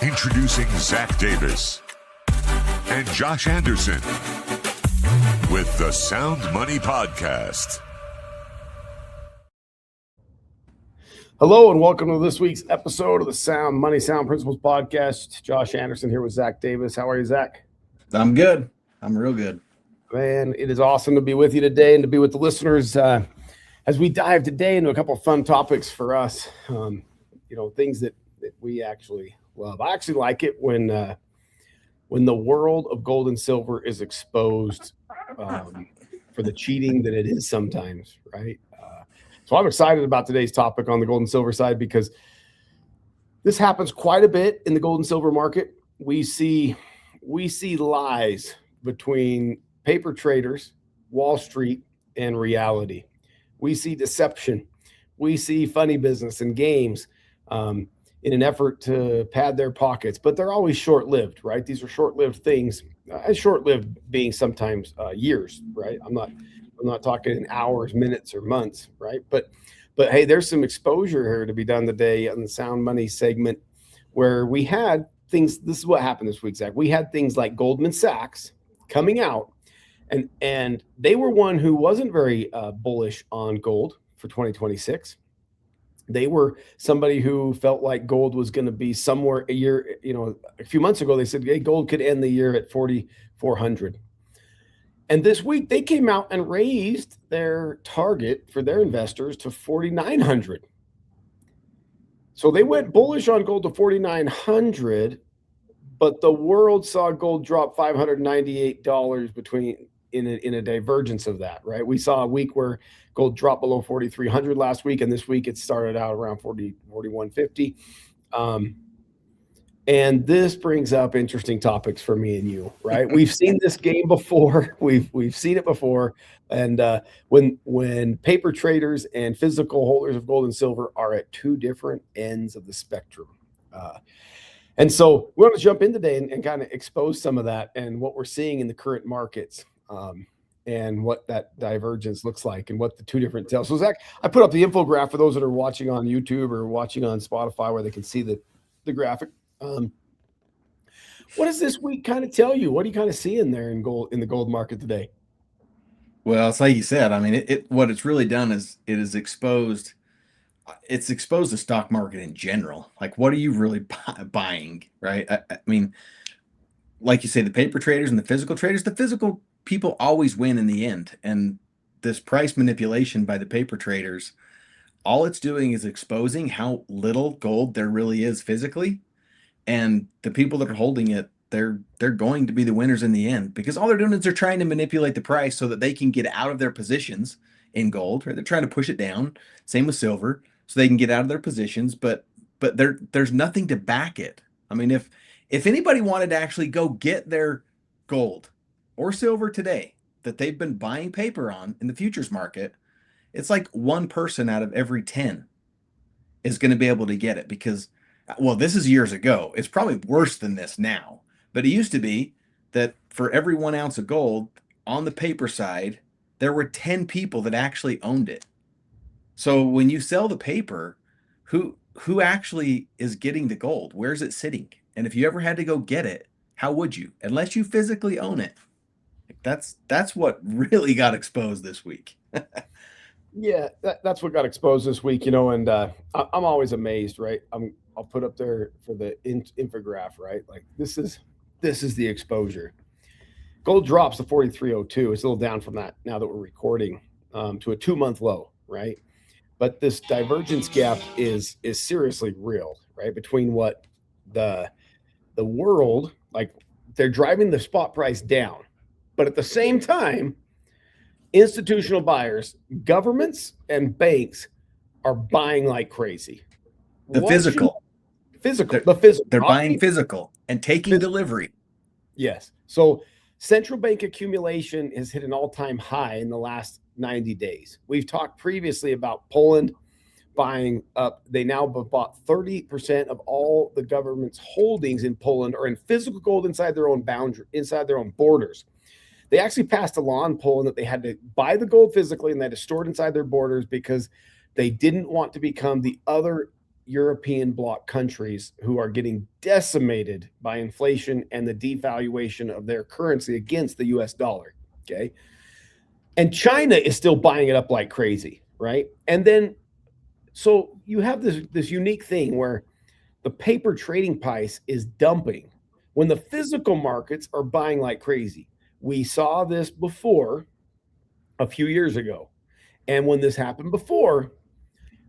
Introducing Zach Davis and Josh Anderson with the SoundMoney Podcast. Hello and welcome to this week's episode of the SoundMoney Sound Principles Podcast. Josh Anderson here with Zach Davis. How are you, Zach? I'm good. I'm real good. Man, it is awesome to be with you today and to be with the listeners as we dive today into a couple of fun topics for us. Things that we actually love. I actually like it when the world of gold and silver is exposed for the cheating that it is sometimes, right? So I'm excited about today's topic on the gold and silver side because this happens quite a bit in the gold and silver market. We see lies between paper traders, Wall Street, and reality. We see deception. We see funny business and games in an effort to pad their pockets, but they're always short-lived, right? These are short-lived things, as short-lived being sometimes years, right? I'm not talking in hours, minutes, or months, right? But hey, there's some exposure here to be done today on the Sound Money segment where we had things. This is what happened this week, Zach. We had things like Goldman Sachs coming out, and they were one who wasn't very bullish on gold for 2026. They were somebody who felt like gold was going to be somewhere a few months ago, they said, hey, gold could end the year at 4,400. And this week they came out and raised their target for their investors to 4,900. So they went bullish on gold to 4,900, but the world saw gold drop $598 in a divergence of that, right? We saw a week where gold dropped below 4,300 last week, and this week it started out around 4,150. And this brings up interesting topics for me and you, right? We've seen this game before. We've seen it before. And when paper traders and physical holders of gold and silver are at two different ends of the spectrum. And so we want to jump in today and kind of expose some of that and what we're seeing in the current markets and what that divergence looks like and what the two different tells. So Zach, I put up the infographic for those that are watching on YouTube or watching on Spotify where they can see the graphic. What does this week kind of tell you? What do you kind of see in there in the gold market today? Well, it's like you said. I mean, what it's really done is it's exposed the stock market in general. Like, what are you really buying, right? I mean, like you say, the paper traders and the physical people always win in the end. And this price manipulation by the paper traders, all it's doing is exposing how little gold there really is physically. And the people that are holding it, they're going to be the winners in the end because all they're doing is they're trying to manipulate the price so that they can get out of their positions in gold, right? They're trying to push it down. Same with silver, so they can get out of their positions, but there's nothing to back it. I mean, if anybody wanted to actually go get their gold or silver today that they've been buying paper on in the futures market, it's like one person out of every 10 is going to be able to get it because, well, this is years ago. It's probably worse than this now. But it used to be that for every 1 ounce of gold on the paper side, there were 10 people that actually owned it. So when you sell the paper, who actually is getting the gold? Where's it sitting? And if you ever had to go get it, how would you? Unless you physically own it. That's what really got exposed this week. Yeah, that's what got exposed this week, and I'm always amazed, right? I'll put up there for the infographic, right? Like this is the exposure. Gold drops to 43.02. It's a little down from that now that we're recording to a 2-month low, right? But this divergence gap is seriously real, right? Between what the world, like they're driving the spot price down, but at the same time, institutional buyers, governments, and banks are buying like crazy. The physical. They're buying physical and taking delivery. Yes. So central bank accumulation has hit an all-time high in the last 90 days. We've talked previously about Poland buying up. They now have bought 30% of all the government's holdings in Poland are in physical gold inside their own boundary, inside their own borders. They actually passed a law in Poland that they had to buy the gold physically and they had to store it inside their borders because they didn't want to become the other European bloc countries who are getting decimated by inflation and the devaluation of their currency against the US dollar. Okay. And China is still buying it up like crazy. Right. And then, so you have this unique thing where the paper trading price is dumping when the physical markets are buying like crazy. We saw this before a few years ago. And when this happened before,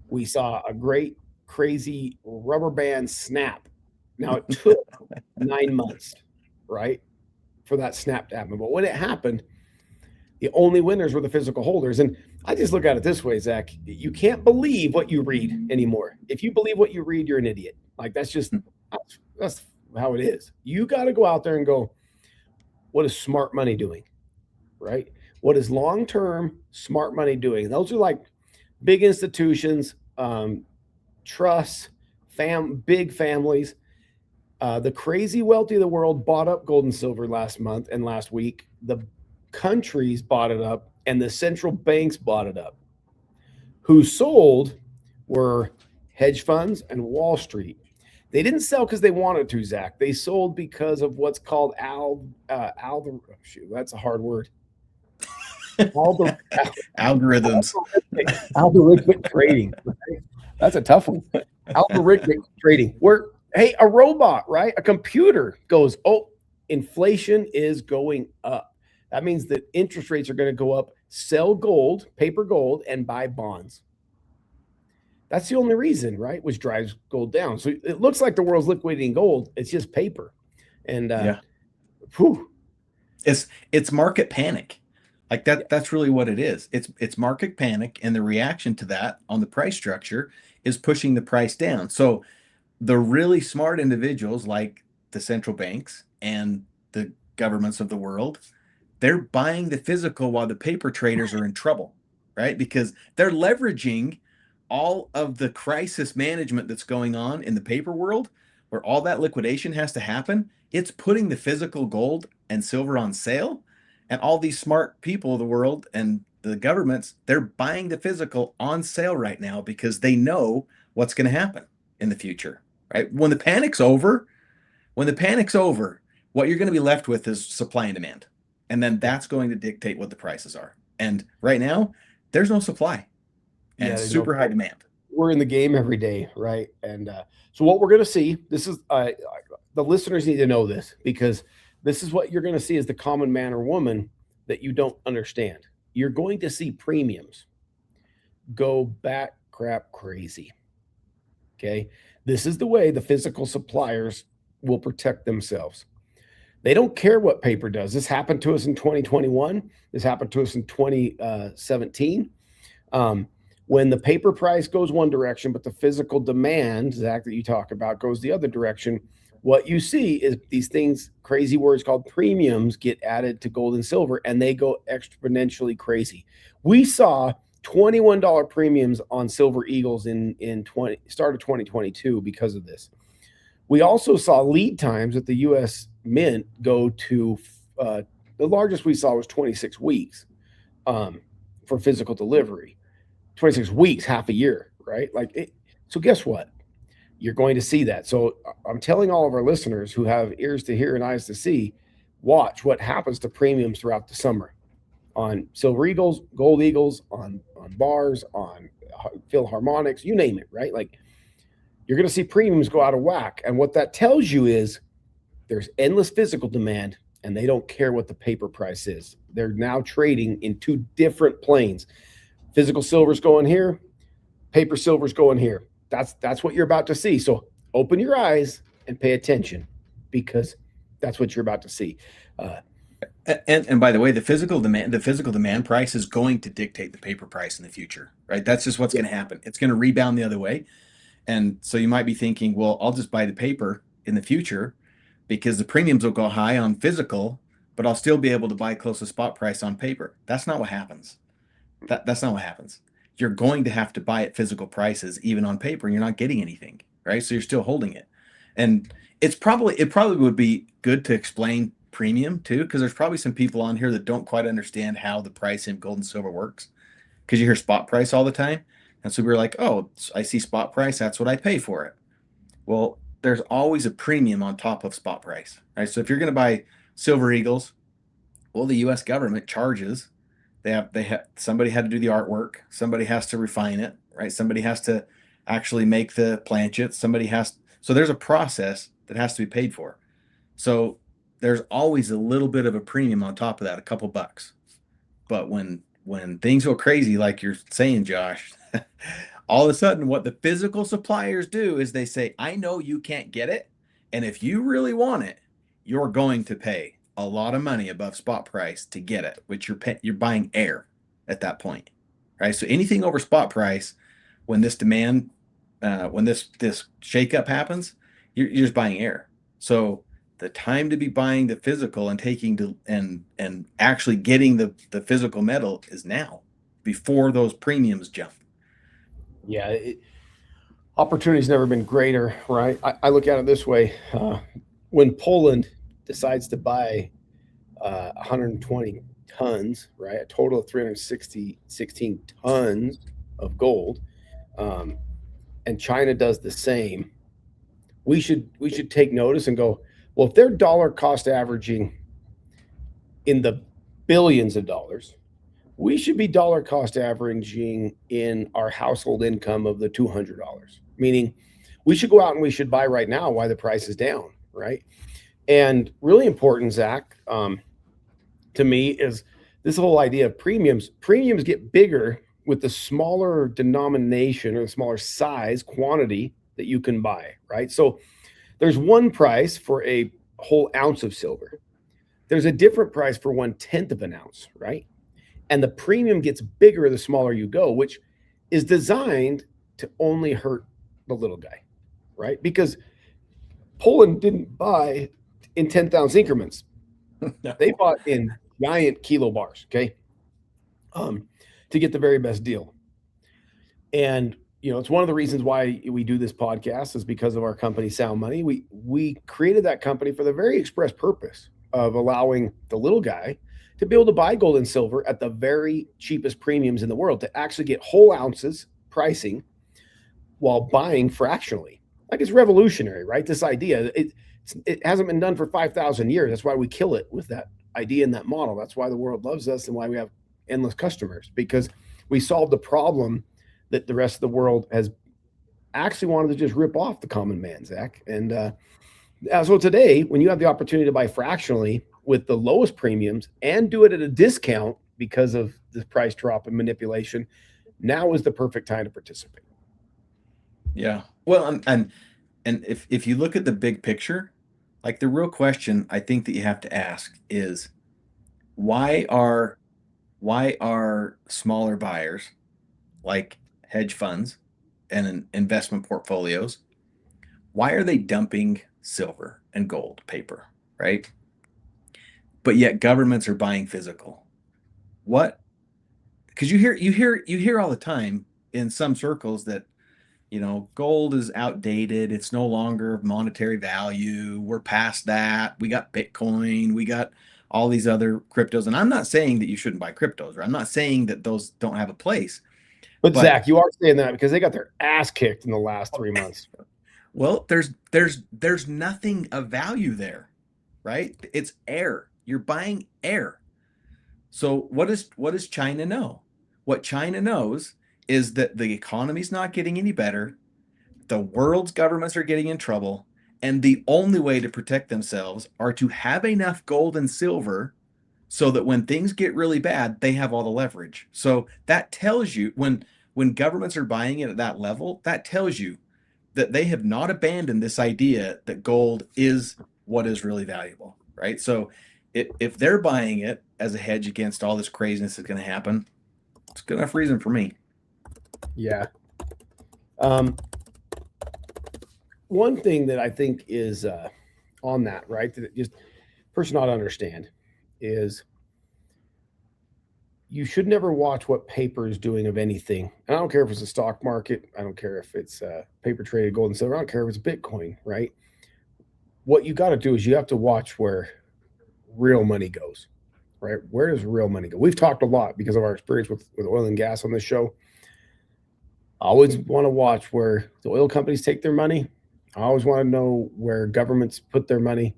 we saw a great, crazy rubber band snap. Now, it took 9 months, right, for that snap to happen. But when it happened, the only winners were the physical holders. And I just look at it this way, Zach. You can't believe what you read anymore. If you believe what you read, you're an idiot. Like, that's how it is. You got to go out there and go, what is smart money doing, right? What is long-term smart money doing? Those are like big institutions, trusts, big families. The crazy wealthy of the world bought up gold and silver last month and last week. The countries bought it up and the central banks bought it up. Who sold were hedge funds and Wall Street. They didn't sell because they wanted to, Zach. They sold because of what's called that's a hard word. Algorithms. Algorithmic trading. Right? That's a tough one. Algorithmic trading. Where, hey, a robot, right? A computer goes, oh, inflation is going up. That means that interest rates are going to go up. Sell gold, paper gold, and buy bonds. That's the only reason, right? Which drives gold down. So it looks like the world's liquidating gold. It's just paper. And it's market panic. Like that. Yeah. That's really what it is. It's market panic, and the reaction to that on the price structure is pushing the price down. So the really smart individuals like the central banks and the governments of the world, they're buying the physical while the paper traders are in trouble, right? Because they're leveraging all of the crisis management that's going on in the paper world, where all that liquidation has to happen. It's putting the physical gold and silver on sale, and all these smart people of the world and the governments, they're buying the physical on sale right now because they know what's going to happen in the future, right? When the panic's over, what you're going to be left with is supply and demand. And then that's going to dictate what the prices are. And right now, there's no supply and super high demand. We're in the game every day, right? And so what we're going to see, this is the listeners need to know this, because this is what you're going to see as the common man or woman that you don't understand. You're going to see premiums go bat crap crazy. Okay. This is the way the physical suppliers will protect themselves. They don't care what paper does. This happened to us in 2021. This happened to us in 2017. When the paper price goes one direction, but the physical demand, Zach, that you talk about, goes the other direction, what you see is these things, crazy words called premiums, get added to gold and silver, and they go exponentially crazy. We saw $21 premiums on Silver Eagles in start of 2022 because of this. We also saw lead times at the U.S. Mint go to the largest we saw was 26 weeks for physical delivery. 26 weeks, half a year, right? So guess what? You're going to see that. So I'm telling all of our listeners who have ears to hear and eyes to see, watch what happens to premiums throughout the summer on Silver Eagles, Gold Eagles, on bars, on Philharmonics, you name it, right? Like, you're going to see premiums go out of whack. And what that tells you is there's endless physical demand, and they don't care what the paper price is. They're now trading in two different planes. Physical silver's going here, paper silver's going here. That's what you're about to see. So open your eyes and pay attention, because that's what you're about to see. And by the way, the physical demand price is going to dictate the paper price in the future, right? That's just what's going to happen. It's going to rebound the other way. And so you might be thinking, well, I'll just buy the paper in the future because the premiums will go high on physical, but I'll still be able to buy close to spot price on paper. That's not what happens. That's not what happens. You're going to have to buy at physical prices, even on paper, and you're not getting anything, right? So you're still holding it. And it probably would be good to explain premium too, because there's probably some people on here that don't quite understand how the price in gold and silver works, because you hear spot price all the time. And so we were like, oh, I see spot price. That's what I pay for it. Well, there's always a premium on top of spot price, right? So if you're going to buy Silver Eagles, well, the U.S. government charges. Somebody had to do the artwork. Somebody has to refine it, right? Somebody has to actually make the planchets. So there's a process that has to be paid for. So there's always a little bit of a premium on top of that, a couple bucks. But when things go crazy, like you're saying, Josh, all of a sudden what the physical suppliers do is they say, I know you can't get it. And if you really want it, you're going to pay a lot of money above spot price to get it, which you're buying air at that point, right? So anything over spot price, when this demand, when this shakeup happens, you're just buying air. So the time to be buying the physical and and actually getting the physical metal is now, before those premiums jump. Yeah, opportunity's never been greater, right? I look at it this way: when Poland decides to buy 120 tons, right, a total of 16 tons of gold, and China does the same, we should take notice and go, well, if they're dollar cost averaging in the billions of dollars, we should be dollar cost averaging in our household income of the $200. Meaning, we should go out and we should buy right now while the price is down, right? And really important, Zach, to me, is this whole idea of premiums. Premiums get bigger with the smaller denomination or the smaller size quantity that you can buy, right? So there's one price for a whole ounce of silver. There's a different price for 1/10 of an ounce, right? And the premium gets bigger the smaller you go, which is designed to only hurt the little guy, right? Because Poland didn't buy in 10th-ounce increments. No. They bought in giant kilo bars, okay, to get the very best deal. And it's one of the reasons why we do this podcast is because of our company, SoundMoney. We created that company for the very express purpose of allowing the little guy to be able to buy gold and silver at the very cheapest premiums in the world, to actually get whole ounces pricing while buying fractionally. Like, it's revolutionary, right? This idea, it hasn't been done for 5,000 years. That's why we kill it with that idea and that model. That's why the world loves us and why we have endless customers, because we solved the problem that the rest of the world has actually wanted to just rip off the common man, Zach. And so today, when you have the opportunity to buy fractionally with the lowest premiums and do it at a discount because of the price drop and manipulation, now is the perfect time to participate. Yeah. Well, and if you look at the big picture, like, the real question I think that you have to ask is, why are smaller buyers, like hedge funds and investment portfolios, why are they dumping silver and gold paper, right? But yet governments are buying physical. What? Because you hear all the time in some circles that, gold is outdated. It's no longer monetary value. We're past that. We got Bitcoin. We got all these other cryptos. And I'm not saying that you shouldn't buy cryptos, or I'm not saying that those don't have a place. But Zach, you are saying that because they got their ass kicked in the last 3 months. Well, there's nothing of value there, right? It's air. You're buying air. So what does China know? What China knows is that the economy's not getting any better. The world's governments are getting in trouble. And the only way to protect themselves are to have enough gold and silver so that when things get really bad, they have all the leverage. So that tells you, when governments are buying it at that level, that tells you that they have not abandoned this idea that gold is what is really valuable, right? So if they're buying it as a hedge against all this craziness that's going to happen, it's good enough reason for me. Yeah. One thing that I think is on that, right, that just person ought to understand is you should never watch what paper is doing of anything. And I don't care if it's a stock market. I don't care if it's paper traded gold and silver. I don't care if it's Bitcoin, right? What you got to do is you have to watch where real money goes, right? Where does real money go? We've talked a lot because of our experience with oil and gas on this show. I always want to watch where the oil companies take their money. I always want to know where governments put their money.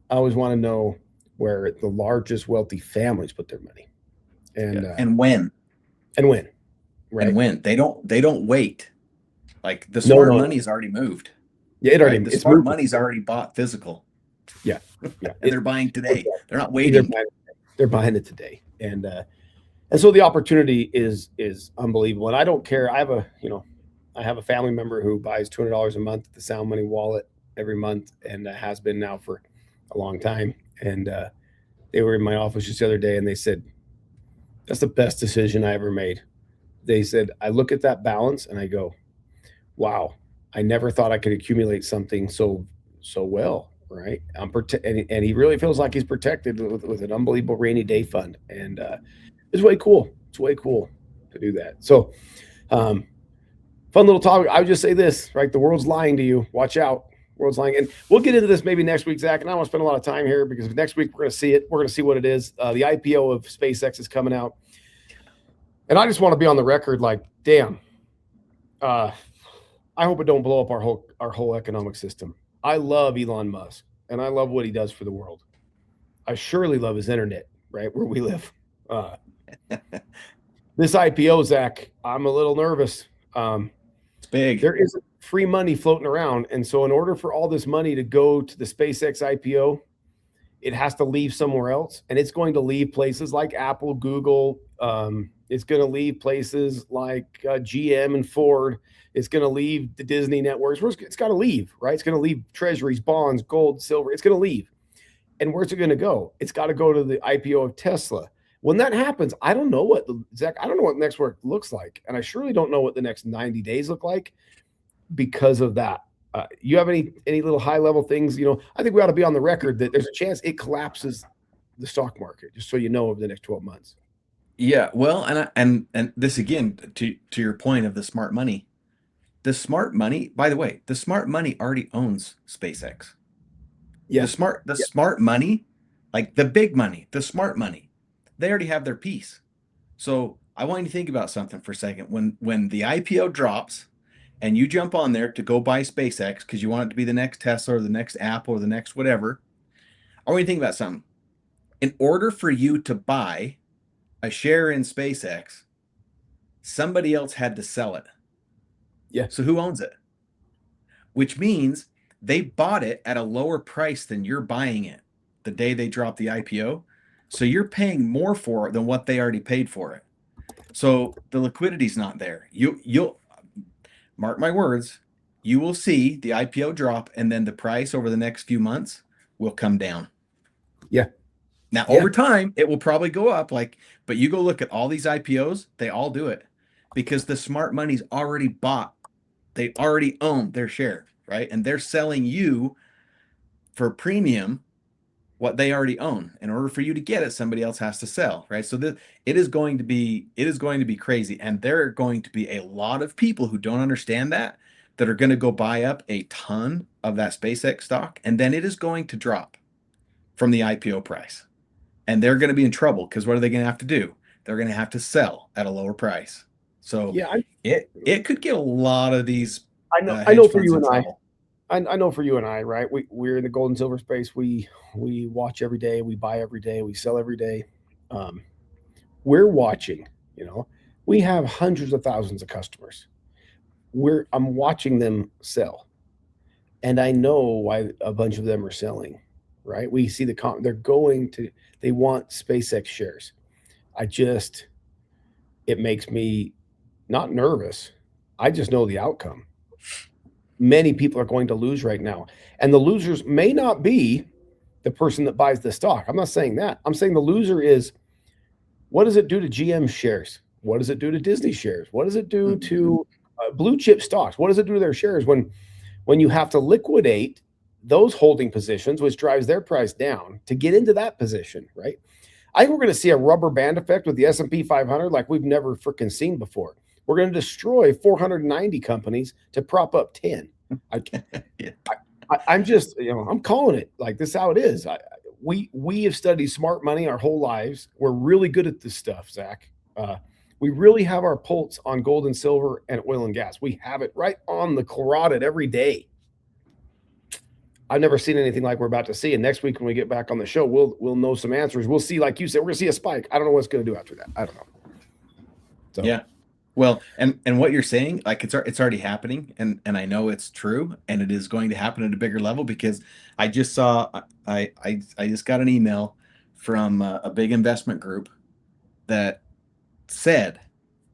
I always want to know where the largest wealthy families put their money, and Yeah. And when right? and when they don't wait. Like the No, smart no, no. money's already moved. Yeah, it already Right? The it's smart moving. money's already bought physical. Yeah, yeah. And they're buying today. They're not They're waiting. they're buying it today, and so the opportunity is unbelievable. And I don't care. I have a family member who buys $200 a month at the SoundMoney wallet every month, and has been now for a long time. And they were in my office just the other day, and they said, "That's the best decision I ever made." They said, "I look at that balance and I go, wow, I never thought I could accumulate something so well." Right? And he really feels like he's protected with an unbelievable rainy day fund, and it's way cool. It's way cool to do that. So, fun little topic. I would just say this, right? The world's lying to you. Watch out. World's lying. And we'll get into this maybe next week, Zach. And I don't want to spend a lot of time here because next week we're going to see it. We're going to see what it is. The IPO of SpaceX is coming out. And I just want to be on the record like, damn, I hope it don't blow up our whole economic system. I love Elon Musk, and I love what he does for the world. I surely love his internet, right, where we live. This IPO, Zach, I'm a little nervous. It's big. There isn't free money floating around, and so in order for all this money to go to the SpaceX IPO, it has to leave somewhere else, and it's going to leave places like Apple, Google. It's going to leave places like GM and Ford. It's going to leave the Disney networks. It's got to leave, right? It's going to leave treasuries, bonds, gold, silver. It's going to leave. And where's it going to go? It's got to go to the IPO of Tesla. When that happens, I don't know what next work looks like. And I surely don't know what the next 90 days look like because of that. You have any little high level things? I think we ought to be on the record that there's a chance it collapses the stock market, just so you know, over the next 12 months. Yeah, well, and this again to your point of the smart money. The smart money, by the way, the smart money already owns SpaceX. Yeah. The smart money, like the big money, the smart money, they already have their piece. So I want you to think about something for a second. When the IPO drops and you jump on there to go buy SpaceX because you want it to be the next Tesla or the next Apple or the next whatever, I want you to think about something. In order for you to buy a share in SpaceX, somebody else had to sell it. Yeah. So who owns it? Which means they bought it at a lower price than you're buying it the day they dropped the IPO. So you're paying more for it than what they already paid for it. So the liquidity's not there. You'll mark my words, you will see the IPO drop and then the price over the next few months will come down. Yeah. Now, over time, it will probably go up. But you go look at all these IPOs, they all do it because the smart money's already bought. They already own their share, right? And they're selling you for premium what they already own. In order for you to get it, somebody else has to sell, right? So it is going to be crazy. And there are going to be a lot of people who don't understand that are going to go buy up a ton of that SpaceX stock, and then it is going to drop from the IPO price. And they're going to be in trouble because what are they going to have to do? They're going to have to sell at a lower price. So yeah, it could get a lot of these. I know for you and I know for you and I, right? We're in the gold and silver space. We watch every day. We buy every day. We sell every day. We're watching. We have hundreds of thousands of customers. I'm watching them sell, and I know why a bunch of them are selling. Right? We see they want SpaceX shares. It makes me not nervous. I just know the outcome. Many people are going to lose right now. And the losers may not be the person that buys the stock. I'm not saying that. I'm saying the loser is, what does it do to GM shares? What does it do to Disney shares? What does it do to blue chip stocks? What does it do to their shares when you have to liquidate those holding positions, which drives their price down to get into that position, right? I think we're going to see a rubber band effect with the S&P 500 like we've never freaking seen before. We're going to destroy 490 companies to prop up 10. I'm just, I'm calling it like this is how it is. We have studied smart money our whole lives. We're really good at this stuff, Zach. We really have our pulse on gold and silver and oil and gas. We have it right on the carotid every day. I've never seen anything like we're about to see. And next week when we get back on the show, we'll know some answers. We'll see, like you said, we're gonna see a spike. I don't know what's gonna do after that. I don't know. So yeah. Well, and what you're saying, like it's already happening, and I know it's true, and it is going to happen at a bigger level, because I just saw I just got an email from a big investment group that said,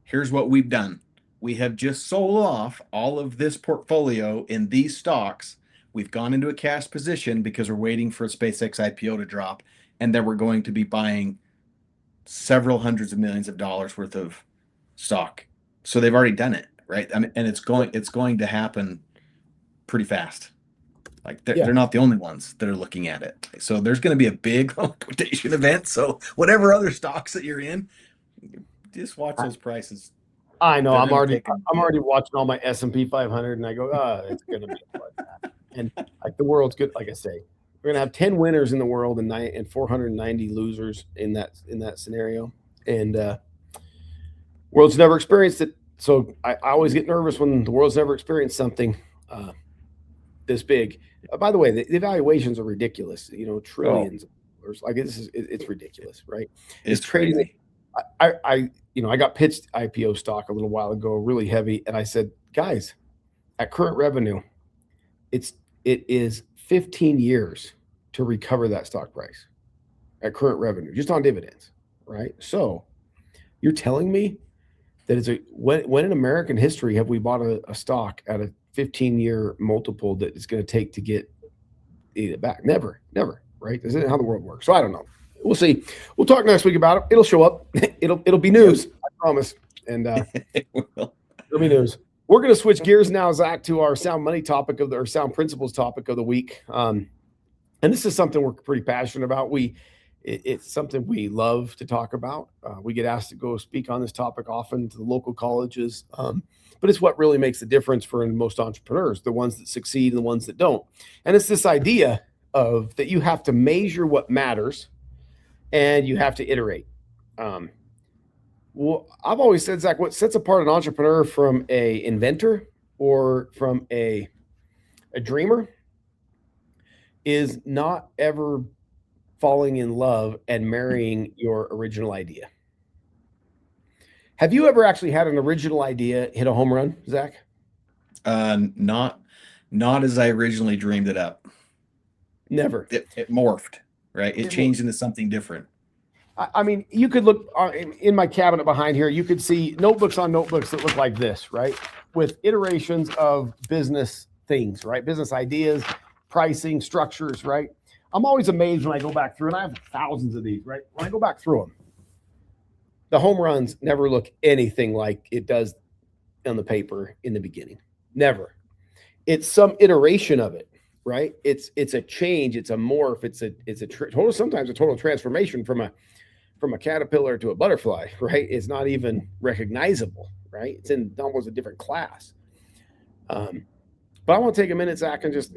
here's what we've done. We have just sold off all of this portfolio in these stocks. We've gone into a cash position because we're waiting for a SpaceX IPO to drop, and then we're going to be buying several hundreds of millions of dollars worth of stock. So they've already done it, right? I mean, and it's going to happen pretty fast. Like they're not the only ones that are looking at it. So there's going to be a big quotation event. So whatever other stocks that you're in, just watch those prices. I know. I'm already watching all my S&P 500, and I go, it's going to be like, and like the world's good. Like I say, we're going to have 10 winners in the world and 490 losers in that scenario. And world's never experienced it. So I always get nervous when the world's never experienced something this big. By the way, the evaluations are ridiculous. Trillions of dollars. Like it's ridiculous, right? It's trading. Crazy. I got pitched IPO stock a little while ago, really heavy, and I said, guys, at current revenue, it is 15 years to recover that stock price at current revenue, just on dividends, right? So you're telling me that when in American history have we bought a stock at a 15-year multiple that it's going to take to get it back? Never, right? This isn't how the world works. So I don't know. We'll see. We'll talk next week about it. It'll show up. It'll be news. I promise. And it'll be news. We're going to switch gears now, Zach, to our sound money topic or sound principles topic of the week. And this is something we're pretty passionate about. It's something we love to talk about. We get asked to go speak on this topic often to the local colleges. But it's what really makes the difference for most entrepreneurs, the ones that succeed and the ones that don't. And it's this idea of that you have to measure what matters and you have to iterate. Well, I've always said, Zach, what sets apart an entrepreneur from an inventor or from a dreamer is not ever falling in love and marrying your original idea. Have you ever actually had an original idea hit a home run, Zach? Not as I originally dreamed it up. Never. It morphed, right? It changed into something different. I mean, you could look in my cabinet behind here. You could see notebooks on notebooks that look like this, right? With iterations of business things, right? Business ideas, pricing, structures, right? I'm always amazed when I go back through, and I have thousands of these, right? When I go back through them, the home runs never look anything like it does on the paper in the beginning. Never. It's some iteration of it, right? It's a change. It's a morph. Sometimes a total transformation from a caterpillar to a butterfly, right? It's not even recognizable, right? It's in almost a different class. But I want to take a minute, Zach, and just,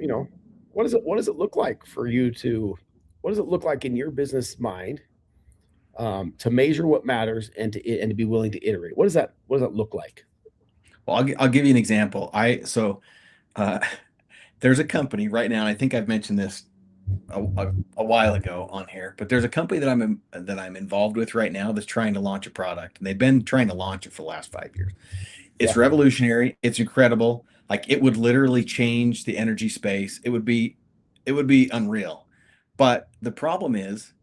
what does it look like for you what does it look like in your business mind to measure what matters and to be willing to iterate? What does that look like? Well, I'll give you an example. There's a company right now, and I think I've mentioned this a while ago on here, but there's a company that I'm involved with right now that's trying to launch a product, and they've been trying to launch it for the last 5 years. It's revolutionary. It's incredible. Like, it would literally change the energy space. It would be unreal. But the problem is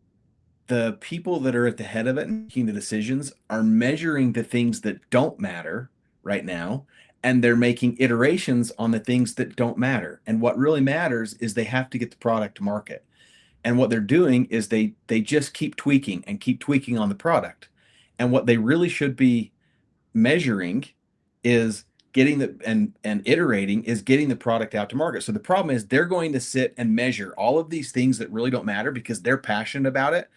the people that are at the head of it and making the decisions are measuring the things that don't matter right now, and they're making iterations on the things that don't matter. And what really matters is they have to get the product to market. And what they're doing is they just keep tweaking on the product. And what they really should be measuring is getting and iterating is getting the product out to market. So the problem is they're going to sit and measure all of these things that really don't matter because they're passionate about it,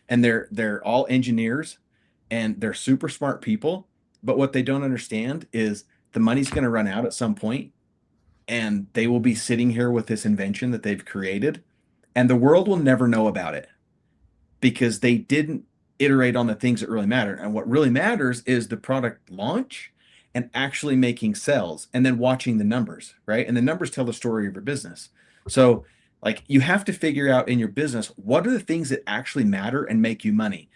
and they're all engineers and they're super smart people. But what they don't understand is the money's going to run out at some point, and they will be sitting here with this invention that they've created, and the world will never know about it because they didn't iterate on the things that really matter. And what really matters is the product launch and actually making sales and then watching the numbers, right? And the numbers tell the story of your business. So like you have to figure out in your business, what are the things that actually matter and make you money?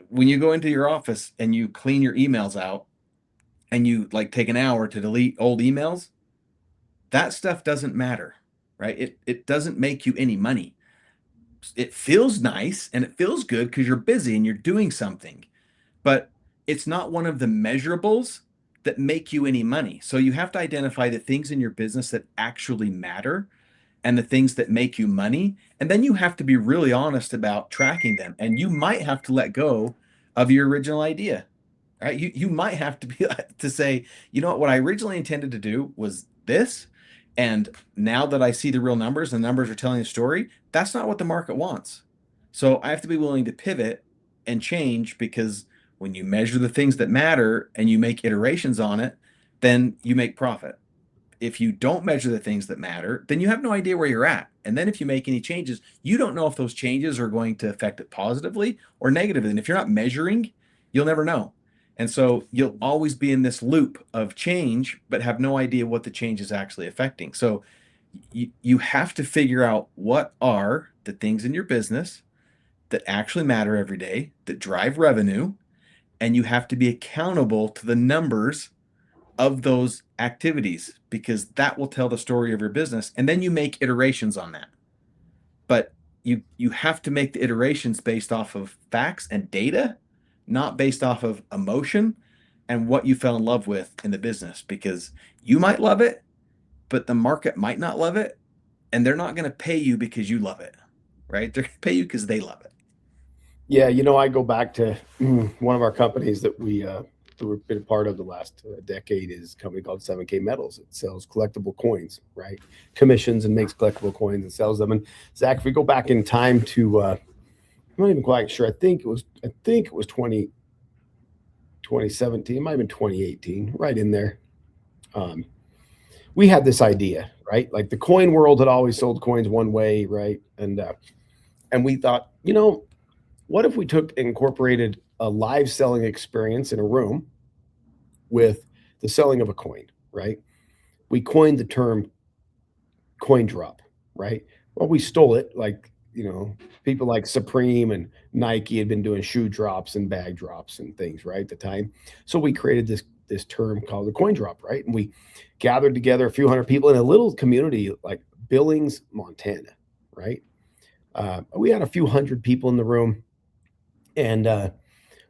When you go into your office and you clean your emails out and you like take an hour to delete old emails, that stuff doesn't matter, right? It doesn't make you any money. It feels nice and it feels good because you're busy and you're doing something, but it's not one of the measurables that make you any money. So you have to identify the things in your business that actually matter and the things that make you money. And then you have to be really honest about tracking them. And you might have to let go of your original idea, right? You might have to be to say, you know what I originally intended to do was this. And now that I see the real numbers, the numbers are telling a story, that's not what the market wants. So I have to be willing to pivot and change, because when you measure the things that matter and you make iterations on it, then you make profit. If you don't measure the things that matter, then you have no idea where you're at. And then if you make any changes, you don't know if those changes are going to affect it positively or negatively. And if you're not measuring, you'll never know. And so you'll always be in this loop of change, but have no idea what the change is actually affecting. So you have to figure out what are the things in your business that actually matter every day, that drive revenue, and you have to be accountable to the numbers of those activities, because that will tell the story of your business. And then you make iterations on that. But you have to make the iterations based off of facts and data, not based off of emotion and what you fell in love with in the business, because you might love it, but the market might not love it. And they're not going to pay you because you love it, right? They're going to pay you because they love it. Yeah, I go back to one of our companies that we've been part of the last decade is a company called 7K Metals. It sells collectible coins, right? Commissions and makes collectible coins and sells them. And Zach, if we go back in time to, I'm not even quite sure. I think it was 2017. It might have been 2018, right in there. We had this idea, right? Like the coin world had always sold coins one way, right? And we thought, what if we incorporated a live selling experience in a room with the selling of a coin, right? We coined the term coin drop, right? Well, we stole it. Like, people like Supreme and Nike had been doing shoe drops and bag drops and things, right, at the time. So we created this term called the coin drop, right? And we gathered together a few hundred people in a little community like Billings, Montana, right? We had a few hundred people in the room. And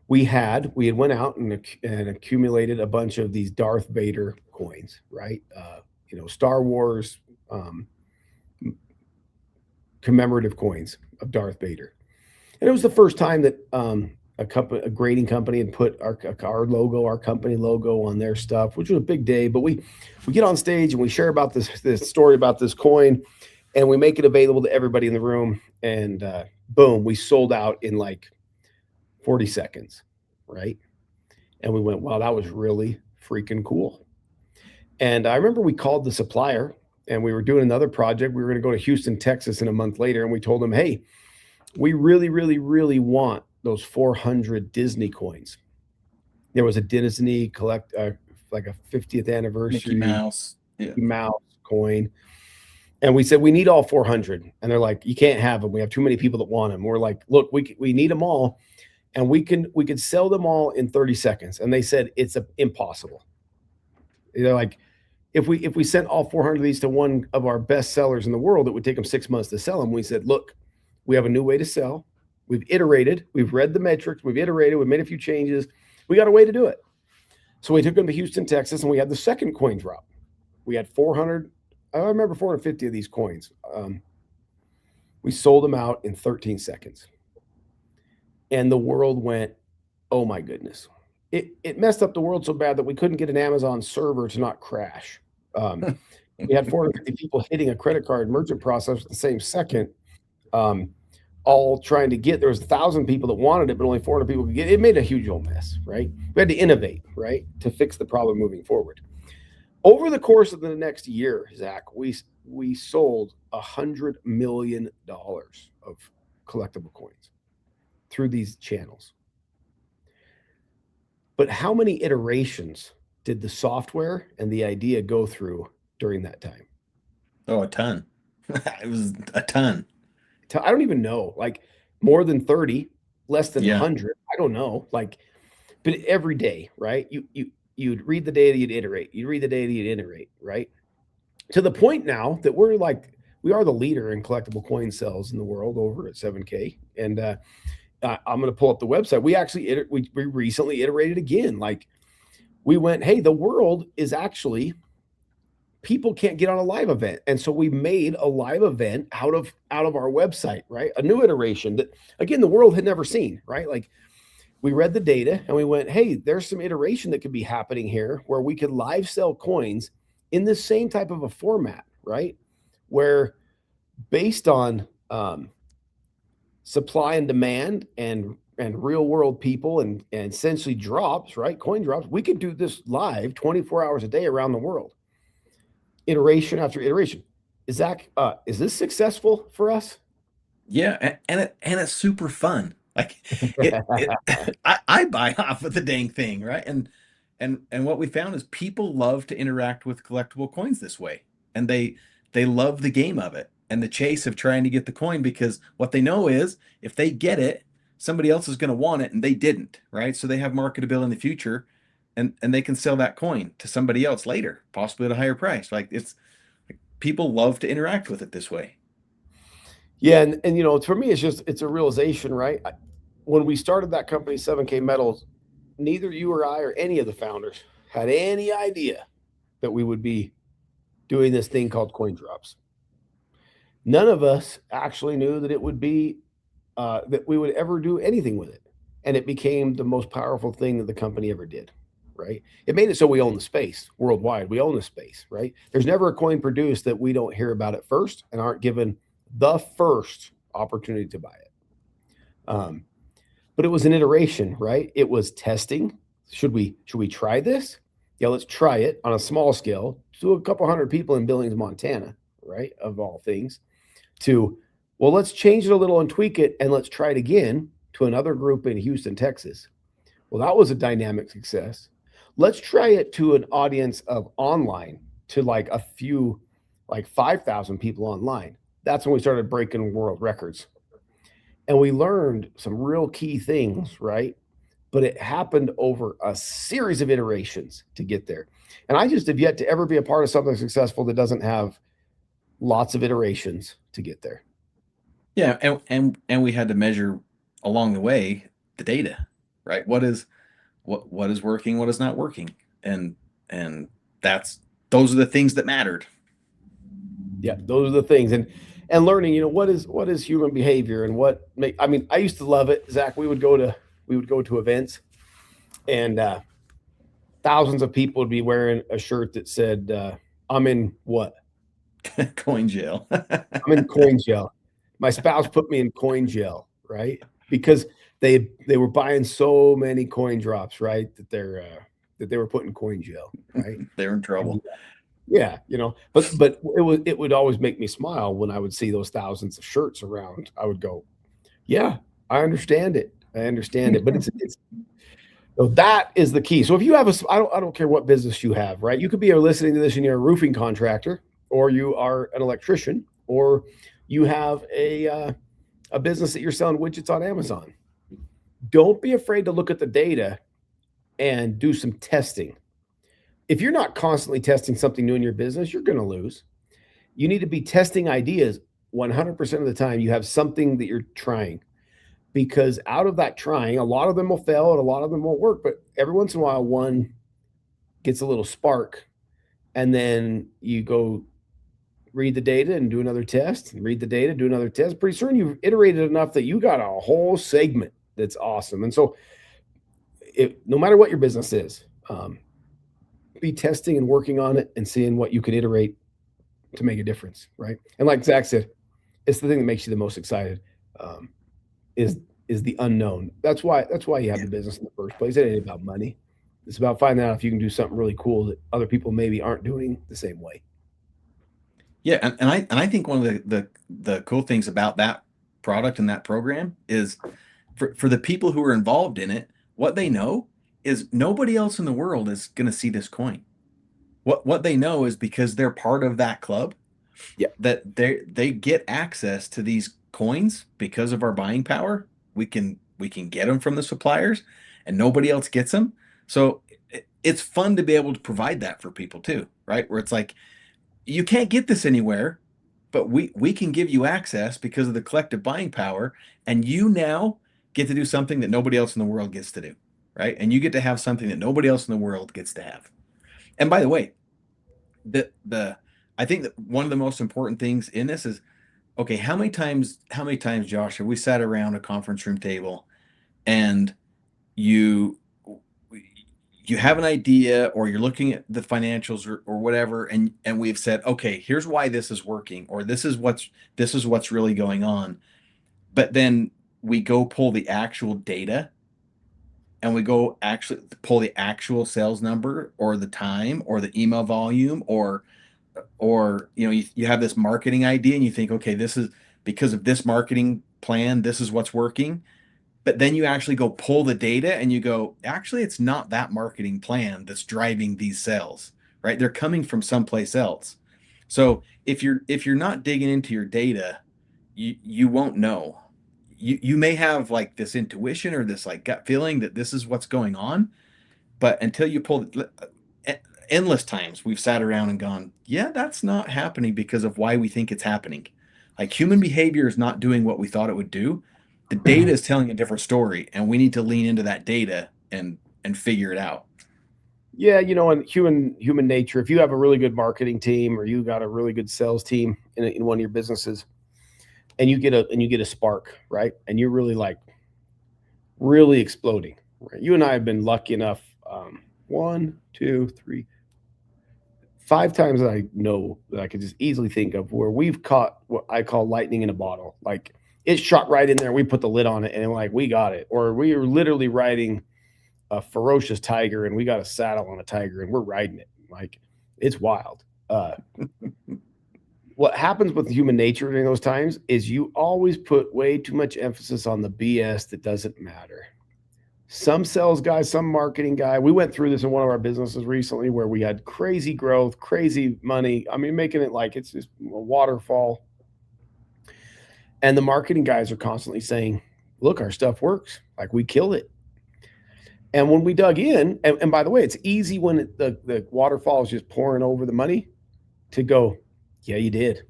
we had went out and accumulated a bunch of these Darth Vader coins, right? Star Wars commemorative coins of Darth Vader. And it was the first time that a grading company had put our logo, our company logo on their stuff, which was a big day. But we get on stage and we share about this story about this coin, and we make it available to everybody in the room. And boom, we sold out in like 40 seconds, right? And we went, wow, that was really freaking cool. And I remember we called the supplier and we were doing another project. We were going to go to Houston, Texas in a month later. And we told them, hey, we really, really, really want those 400 Disney coins. There was a Disney like a 50th anniversary Mickey Mouse coin. And we said, we need all 400. And they're like, you can't have them. We have too many people that want them. We're like, look, we need them all. And we could sell them all in 30 seconds. And they said, it's impossible. They're like, if we sent all 400 of these to one of our best sellers in the world, it would take them 6 months to sell them. We said, look, we have a new way to sell. We've iterated. We've read the metrics. We've iterated. We've made a few changes. We got a way to do it. So we took them to Houston, Texas, and we had the second coin drop. We had 400. I remember 450 of these coins. We sold them out in 13 seconds. And the world went, oh my goodness. It messed up the world so bad that we couldn't get an Amazon server to not crash. We had 450 people hitting a credit card merchant process at the same second, all trying to get, there was 1,000 people that wanted it, but only 400 people could get it. It made a huge old mess, right? We had to innovate, right, to fix the problem moving forward. Over the course of the next year, Zach, we sold $100 million of collectible coins. through these channels. But how many iterations did the software and the idea go through during that time? Oh, a ton. It was a ton. I don't even know, like more than 30, less than Yeah. 100. I don't know. Like, but every day, right? You'd read the data, you'd iterate. You'd read the data, you'd iterate, right? To the point now that we are the leader in collectible coin sales in the world over at 7K. And I'm going to pull up the website. We actually we recently iterated again. Like we went, hey, the world is actually, people can't get on a live event, and so we made a live event out of our website, right? A new iteration that again the world had never seen, right? Like we read the data and we went, hey, there's some iteration that could be happening here where we could live sell coins in the same type of a format, right? Where based on supply and demand and real world people and essentially drops, right? Coin drops, we could do this live 24 hours a day around the world. Iteration after iteration. Zack, is this successful for us? Yeah, and it's super fun. Like I buy off of the dang thing, right? And what we found is people love to interact with collectible coins this way, and they love the game of it and the chase of trying to get the coin, because what they know is if they get it, somebody else is going to want it and they didn't, right? So they have marketability in the future, and they can sell that coin to somebody else later, possibly at a higher price. Like people love to interact with it this way. Yeah, and you know, for me, it's a realization, right? When we started that company, 7K Metals, neither you or I or any of the founders had any idea that we would be doing this thing called coin drops. None of us actually knew that it would be that we would ever do anything with it, and it became the most powerful thing that the company ever did. Right? It made it so we own the space worldwide. We own the space, right? There's never a coin produced that we don't hear about it first and aren't given the first opportunity to buy it. But it was an iteration, right? It was testing. Should we try this? Yeah, let's try it on a small scale to a couple hundred people in Billings, Montana, right? Of all things. To, well, let's change it a little and tweak it, and let's try it again to another group in Houston, Texas. Well, that was a dynamic success. Let's try it to an audience of online, to like a few, like 5,000 people online. That's when we started breaking world records. And we learned some real key things, right? But it happened over a series of iterations to get there. And I just have yet to ever be a part of something successful that doesn't have lots of iterations to get there. Yeah, and we had to measure along the way the data, right? What is working, what is not working, and those are the things that mattered. Yeah, those are the things, and learning, you know, what is human behavior, and I mean, I used to love it, Zach. We would go to events, and thousands of people would be wearing a shirt that said, "I'm in what? Coin jail." I'm in coin jail. My spouse put me in coin jail, right? Because they were buying so many coin drops, right? That they were put in coin jail, right? They're in trouble. Yeah, you know, but it would always make me smile when I would see those thousands of shirts around. I would go, yeah, I understand it. But it's so that is the key. So if you have I don't care what business you have, right? You could be listening to this and you're a roofing contractor, or you are an electrician, or you have a business that you're selling widgets on Amazon. Don't be afraid to look at the data and do some testing. If you're not constantly testing something new in your business, you're going to lose. You need to be testing ideas 100% of the time. You have something that you're trying, because out of that trying, a lot of them will fail and a lot of them won't work. But every once in a while, one gets a little spark, and then you go read the data and do another test, and read the data, do another test. Pretty soon you've iterated enough that you got a whole segment that's awesome. And so no matter what your business is, be testing and working on it and seeing what you can iterate to make a difference, right? And like Zach said, it's the thing that makes you the most excited, is the unknown. That's why you have the business in the first place. It ain't about money. It's about finding out if you can do something really cool that other people maybe aren't doing the same way. Yeah, and I think one of the cool things about that product and that program is for the people who are involved in it, what they know is nobody else in the world is going to see this coin. What they know is because they're part of that club, Yeah. that they get access to these coins because of our buying power. We can get them from the suppliers, and nobody else gets them. So it's fun to be able to provide that for people too, right? Where it's like, you can't get this anywhere, but we can give you access because of the collective buying power, and you now get to do something that nobody else in the world gets to do, right? And you get to have something that nobody else in the world gets to have. And by the way, I think that one of the most important things in this is, okay, how many times, Josh, have we sat around a conference room table and you have an idea, or you're looking at the financials or whatever, and we've said, okay, here's why this is working, or this is what's really going on. But then we go pull the actual data, and we go actually pull the actual sales number, or the time, or the email volume, or you have this marketing idea and you think, okay, this is because of this marketing plan, this is what's working. But then you actually go pull the data and you go, actually, it's not that marketing plan that's driving these sales, right? They're coming from someplace else. So if you're not digging into your data, you won't know. You may have like this intuition or this like gut feeling that this is what's going on, but until you pull endless times we've sat around and gone, yeah, that's not happening because of why we think it's happening. Like, human behavior is not doing what we thought it would do. The data is telling a different story, and we need to lean into that data and figure it out. Yeah, in human nature, if you have a really good marketing team or you got a really good sales team in one of your businesses, and you get a spark, right? And you're really exploding. Right? You and I have been lucky enough, 1, 2, 3, 5 times that I know that I could just easily think of where we've caught what I call lightning in a bottle. Like, it shot right in there. We put the lid on it and like, we got it. Or we were literally riding a ferocious tiger and we got a saddle on a tiger and we're riding it. Like, it's wild. What happens with human nature during those times is you always put way too much emphasis on the BS that doesn't matter. Some sales guy, some marketing guy. We went through this in one of our businesses recently where we had crazy growth, crazy money. I mean, making it like it's just a waterfall. And the marketing guys are constantly saying, look, our stuff works. Like, we kill it. And when we dug in, and by the way, it's easy when the waterfall is just pouring over the money to go, yeah, you did.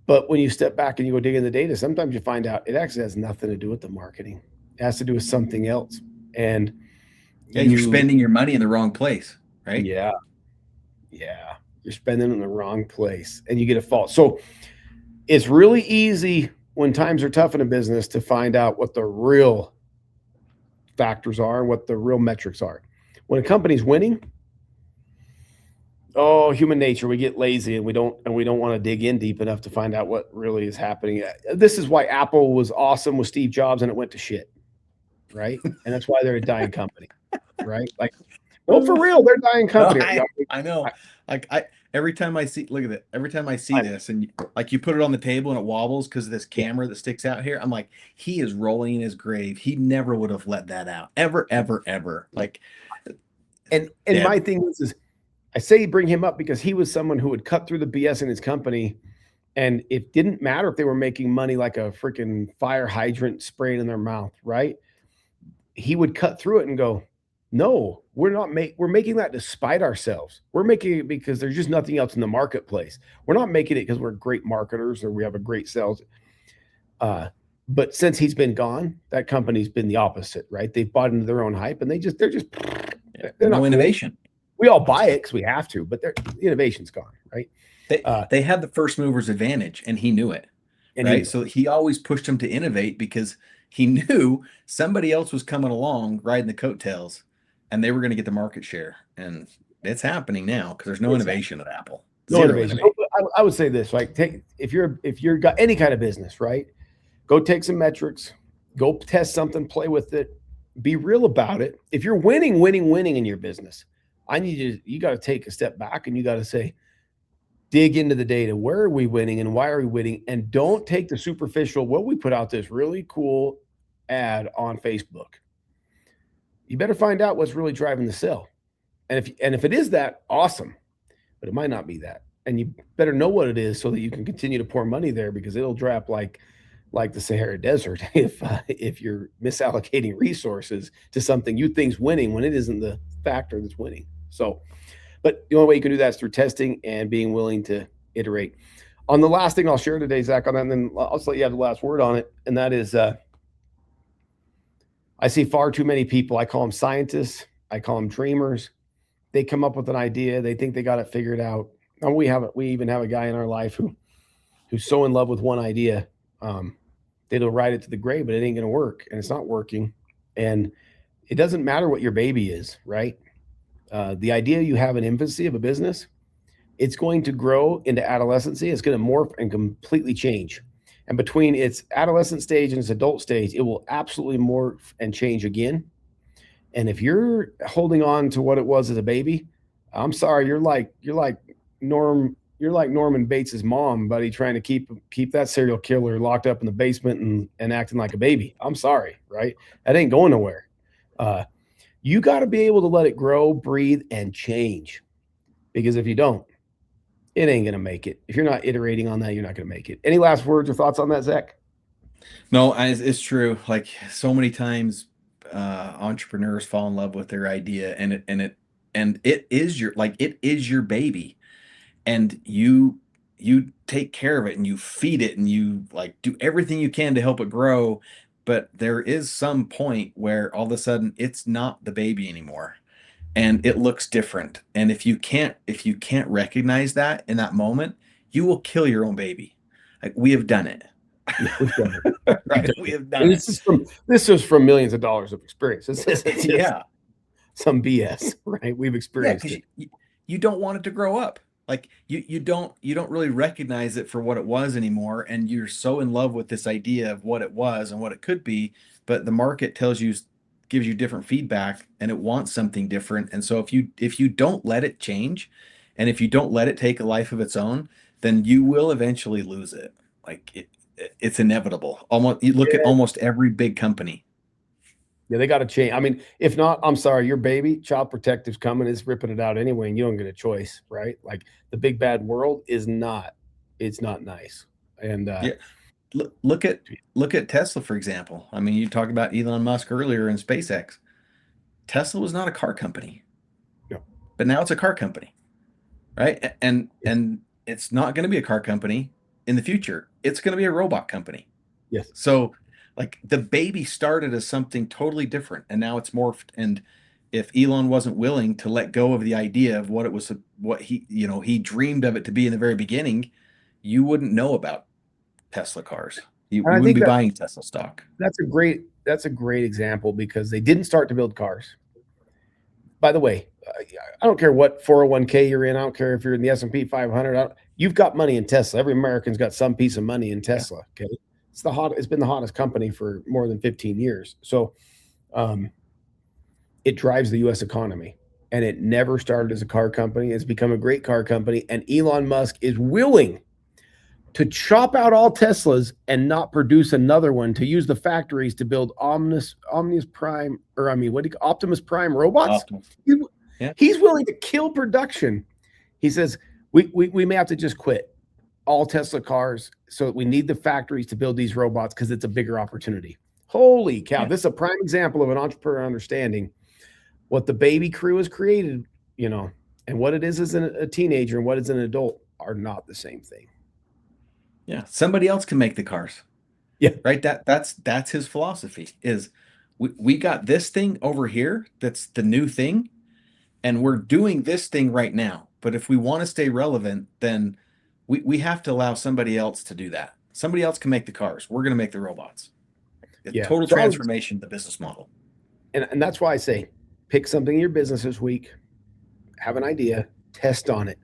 But when you step back and you go dig in the data, sometimes you find out it actually has nothing to do with the marketing. It has to do with something else. And you're spending your money in the wrong place, right? Yeah. You're spending it in the wrong place and you get a fault. So it's really easy when times are tough in a business to find out what the real factors are and what the real metrics are. When a company's winning, human nature, we get lazy and we don't want to dig in deep enough to find out what really is happening. This is why Apple was awesome with Steve Jobs and it went to shit, right? And that's why they're a dying company, right? Like, no, for real, they're a dying company. I know. Every time I see, look at it. Every time I see this, and like you put it on the table and it wobbles because of this camera that sticks out here, I'm like, he is rolling in his grave. He never would have let that out, ever, ever, ever. Like, and my thing is I say bring him up because he was someone who would cut through the BS in his company, and it didn't matter if they were making money like a freaking fire hydrant spraying in their mouth, right? He would cut through it and go, no, we're making that despite ourselves. We're making it because there's just nothing else in the marketplace. We're not making it because we're great marketers or we have a great sales. But since he's been gone, that company's been the opposite, right? They've bought into their own hype and they're no innovation. We all buy it because we have to, but the innovation's gone, right? They had the first mover's advantage and he knew it, right? So he always pushed them to innovate because he knew somebody else was coming along riding the coattails and they were going to get the market share. And it's happening now because there's no innovation at Apple. No innovation. I would say this, like, if you're got any kind of business, right? Go take some metrics, go test something, play with it, be real about it. If you're winning in your business, you got to take a step back and you got to say, dig into the data. Where are we winning and why are we winning? And don't take the superficial, well, we put out this really cool ad on Facebook. You better find out what's really driving the sale. And if it is that, awesome. But it might not be that. And you better know what it is so that you can continue to pour money there, because it'll drop like the Sahara Desert if you're misallocating resources to something you think's winning when it isn't the factor that's winning. So, but the only way you can do that is through testing and being willing to iterate. On the last thing I'll share today, Zach, on that, and then I'll just let you have the last word on it, and that is I see far too many people, I call them scientists, I call them dreamers. They come up with an idea, they think they got it figured out. And we even have a guy in our life who's so in love with one idea, they'll ride it to the grave, but it ain't going to work, and it's not working. And it doesn't matter what your baby is, right? The idea you have in infancy of a business, it's going to grow into adolescency. It's going to morph and completely change. And between its adolescent stage and its adult stage, it will absolutely morph and change again. And if you're holding on to what it was as a baby, I'm sorry, you're like Norman Bates's mom, buddy, trying to keep that serial killer locked up in the basement and acting like a baby. I'm sorry, right? That ain't going nowhere. You got to be able to let it grow, breathe, and change. Because if you don't, it ain't going to make it. If you're not iterating on that, you're not going to make it. Any last words or thoughts on that, Zach? No, it's true. Like so many times, entrepreneurs fall in love with their idea, and it is your baby, and you take care of it and you feed it and you like do everything you can to help it grow. But there is some point where all of a sudden it's not the baby anymore, and it looks different. And if you can't recognize that in that moment, you will kill your own baby. Like we have done it. Right? We have done it. This is from millions of dollars of experience. This isn't just Yeah. some BS, right? We've experienced it. You don't want it to grow up. Like you don't really recognize it for what it was anymore, and you're so in love with this idea of what it was and what it could be, but the market gives you different feedback, and it wants something different. And so if you don't let it change, and if you don't let it take a life of its own, then you will eventually lose it. Like it's inevitable. You look at almost every big company. Yeah, they got to change. I mean, if not, I'm sorry, your baby, Child Protective's coming, it's ripping it out anyway, and you don't get a choice, right? Like the big bad world it's not nice. And look at Tesla, for example. I mean, you talked about Elon Musk earlier in SpaceX. Tesla was not a car company. No. But now it's a car company, right? And it's not going to be a car company in the future. It's going to be a robot company. Yes. So like the baby started as something totally different, and now it's morphed. And if Elon wasn't willing to let go of the idea of what it was, what he dreamed of it to be in the very beginning, you wouldn't know about Tesla cars. You wouldn't be buying Tesla stock. That's a great example, because they didn't start to build cars. By the way, I don't care what 401k you're in. I don't care if you're in the S&P 500. You've got money in Tesla. Every American's got some piece of money in Tesla. Okay. It's been the hottest company for more than 15 years. So it drives the US economy, and it never started as a car company. It's become a great car company. And Elon Musk is willing to chop out all Teslas and not produce another one, to use the factories to build Optimus Prime robots. Optimus. He's willing to kill production. He says, we may have to just quit all Tesla cars, so we need the factories to build these robots because it's a bigger opportunity. Holy cow. Yeah. This is a prime example of an entrepreneur understanding what the baby crew has created, and what it is as a teenager and what is an adult are not the same thing. Yeah. Somebody else can make the cars. Yeah. Right. That's his philosophy is we got this thing over here. That's the new thing. And we're doing this thing right now. But if we want to stay relevant, then we have to allow somebody else to do that. Somebody else can make the cars. We're going to make the robots. Total transformation of the business model. And that's why I say, pick something in your business this week, have an idea, test on it.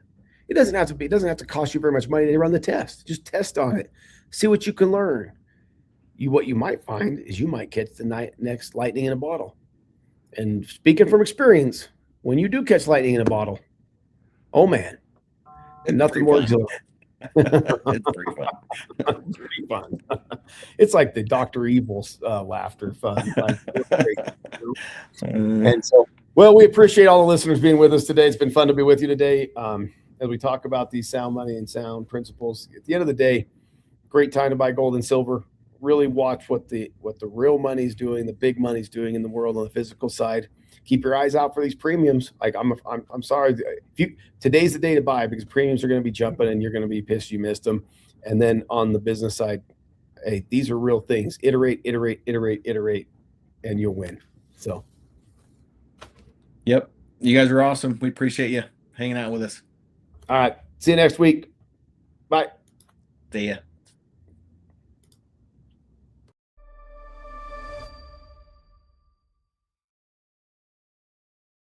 It doesn't have to cost you very much money to run the test. Just test on it. See what you can learn. What you might find is you might catch the next lightning in a bottle. And speaking from experience, when you do catch lightning in a bottle, oh man, nothing more exhilarating. It's pretty fun. Pretty fun. It's like the Dr. Evil's laughter fun. Like, and so, well, we appreciate all the listeners being with us today. It's been fun to be with you today as we talk about these sound money and sound principles. At the end of the day, great time to buy gold and silver. Really watch what the real money's doing, the big money's doing in the world on the physical side. Keep your eyes out for these premiums. Like I'm sorry, today's the day to buy because premiums are going to be jumping and you're going to be pissed you missed them. And then on the business side, hey, these are real things. Iterate, and you'll win. So, yep, you guys are awesome. We appreciate you hanging out with us. All right, see you next week. Bye. See ya.